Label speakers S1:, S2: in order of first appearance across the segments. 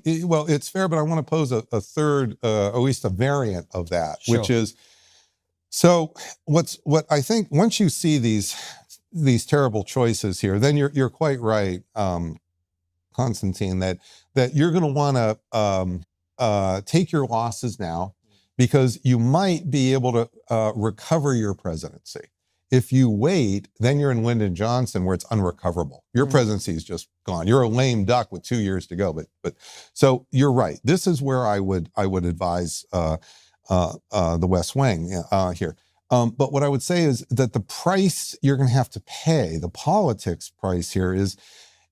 S1: Well, it's fair, but I want to pose a third, at least a variant of that,
S2: Sure.
S1: which is, so what I think once you see these terrible choices here, then you're quite right, Constantine, that you're going to want to take your losses now, because you might be able to recover your presidency. If you wait, then you're in Lyndon Johnson, where it's unrecoverable. Your presidency is just gone. You're a lame duck with 2 years to go. But so you're right. This is where I would advise the West Wing here. But what I would say is that the price you're going to have to pay, the politics price here, is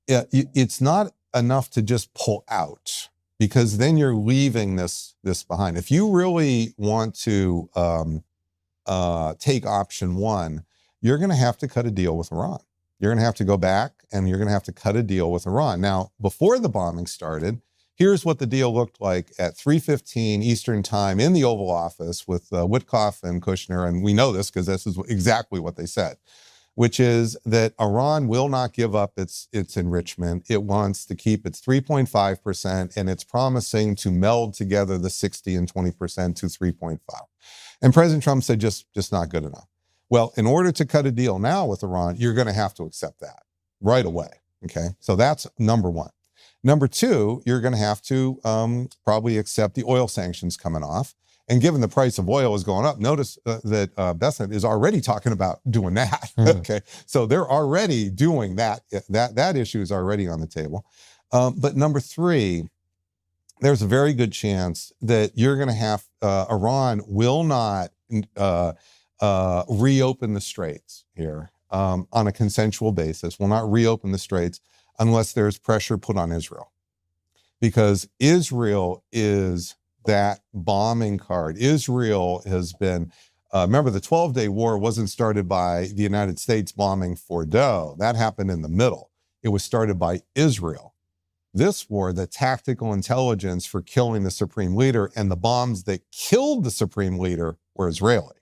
S1: it's not enough to just pull out, because then you're leaving this behind. If you really want to take option one, you're going to have to cut a deal with Iran. You're going to have to go back and you're going to have to cut a deal with Iran. Now, before the bombing started, here's what the deal looked like at 3:15 Eastern time in the Oval Office with Witkoff and Kushner. And we know this because this is exactly what they said, which is that Iran will not give up its enrichment. It wants to keep its 3.5%, and it's promising to meld together the 60 and 20% to 3.5. And President Trump said, just not good enough. Well, in order to cut a deal now with Iran, you're going to have to accept that right away. Okay, so that's number one. Number two, you're going to have to probably accept the oil sanctions coming off. And given the price of oil is going up, notice that Bessent is already talking about doing that. Okay, so they're already doing that. That issue is already on the table. But number three, there's a very good chance that you're going to have Iran will not reopen the straits here on a consensual basis. Will not reopen the straits unless there's pressure put on Israel, because Israel is that bombing card. Israel has been, remember, the 12-day war wasn't started by the United States bombing Fordow. That happened in the middle. It was started by Israel. This war, the tactical intelligence for killing the supreme leader and the bombs that killed the supreme leader were Israeli.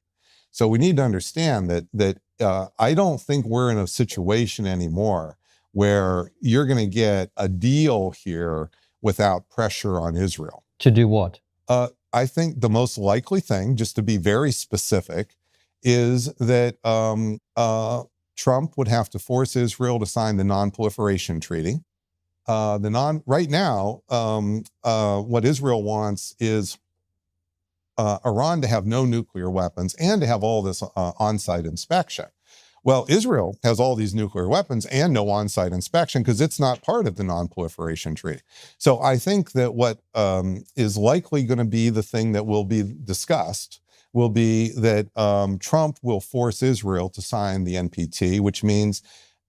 S1: So we need to understand that I don't think we're in a situation anymore where you're going to get a deal here without pressure on Israel.
S2: To do what?
S1: I think the most likely thing, just to be very specific, is that Trump would have to force Israel to sign the non-proliferation treaty. Right now, what Israel wants is Iran to have no nuclear weapons and to have all this on-site inspection. Well, Israel has all these nuclear weapons and no on-site inspection because it's not part of the non-proliferation treaty. So I think that what is likely going to be the thing that will be discussed will be that Trump will force Israel to sign the NPT, which means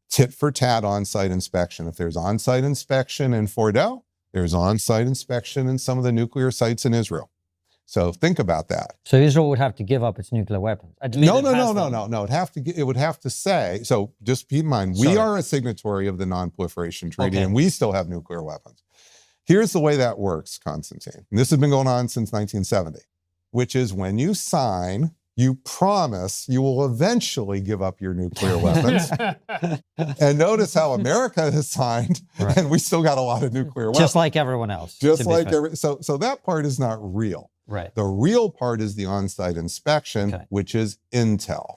S1: tit for tat on-site inspection. If there's on-site inspection in Fordow, there's on-site inspection in some of the nuclear sites in Israel. So think about that.
S2: So Israel would have to give up its nuclear weapons.
S1: No. It would have to say, so just keep in mind, we are a signatory of the non-proliferation treaty, and we still have nuclear weapons. Here's the way that works, Constantine. And this has been going on since 1970, which is when you sign, you promise you will eventually give up your nuclear weapons. And notice how America has signed, and we still got a lot of nuclear weapons.
S2: Just like everyone else.
S1: Just like so that part is not real.
S2: Right.
S1: The real part is the on-site inspection, which is intel.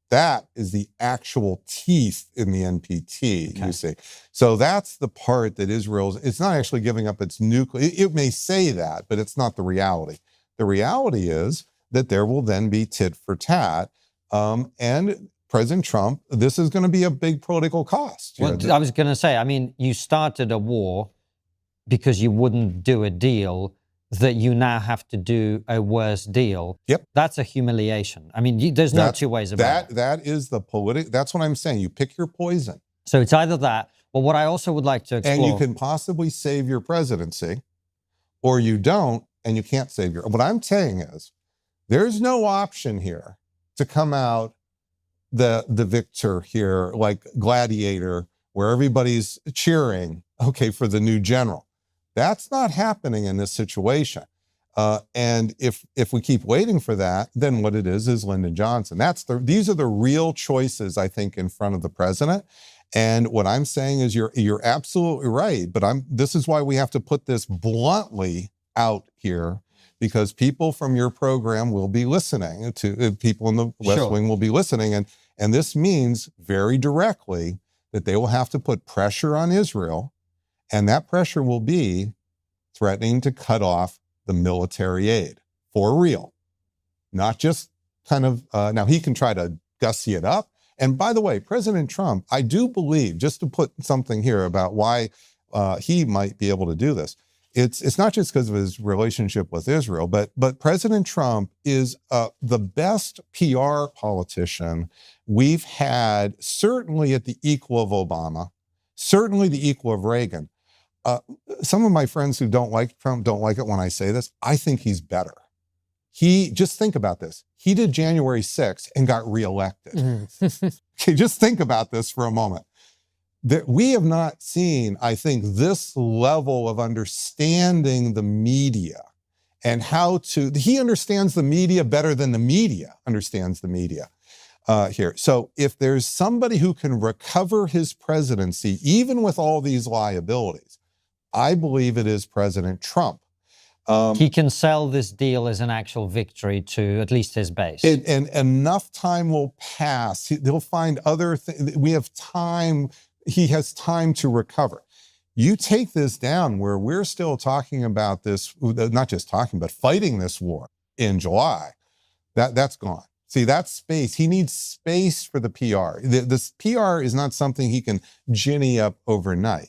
S1: That is the actual teeth in the NPT, you see. So that's the part that it's not actually giving up its nuclear. It may say that, but it's not the reality. The reality is that there will then be tit for tat. And President Trump, this is going to be a big political cost.
S2: Well, I was going to say, I mean, you started a war because you wouldn't do a deal that you now have to do a worse deal.
S1: Yep.
S2: That's a humiliation. I mean, there's no two ways about it.
S1: That is the that's what I'm saying. You pick your poison.
S2: So it's either that, or what I also would like to explore.
S1: And you can possibly save your presidency, or you don't, and you can't save what I'm saying is, there's no option here to come out the victor here, like Gladiator, where everybody's cheering, for the new general. That's not happening in this situation. And if we keep waiting for that, then what it is Lyndon Johnson. These are the real choices, I think, in front of the president. And what I'm saying is you're absolutely right, but this is why we have to put this bluntly out here, because people from your program will be listening to people in the West
S2: Sure.
S1: Wing will be listening, and this means very directly that they will have to put pressure on Israel, and that pressure will be threatening to cut off the military aid for real, not just kind of now he can try to gussy it up. And by the way, President Trump, I do believe, just to put something here about why he might be able to do this, it's not just because of his relationship with Israel, but President Trump is the best PR politician we've had, certainly at the equal of Obama, certainly the equal of Reagan. Some of my friends who don't like Trump don't like it when I say this. I think he's better. Just think about this. He did January 6th and got reelected. Okay, just think about this for a moment. We have not seen, I think, this level of understanding the media and he understands the media better than the media understands the media here. So if there's somebody who can recover his presidency, even with all these liabilities, I believe it is President Trump.
S2: He can sell this deal as an actual victory to at least his base.
S1: And enough time will pass. He'll find other things. We have time. He has time to recover. You take this down where we're still talking about this, not just talking, but fighting this war in July. That's gone. See, that's space. He needs space for the PR. This PR is not something he can ginny up overnight.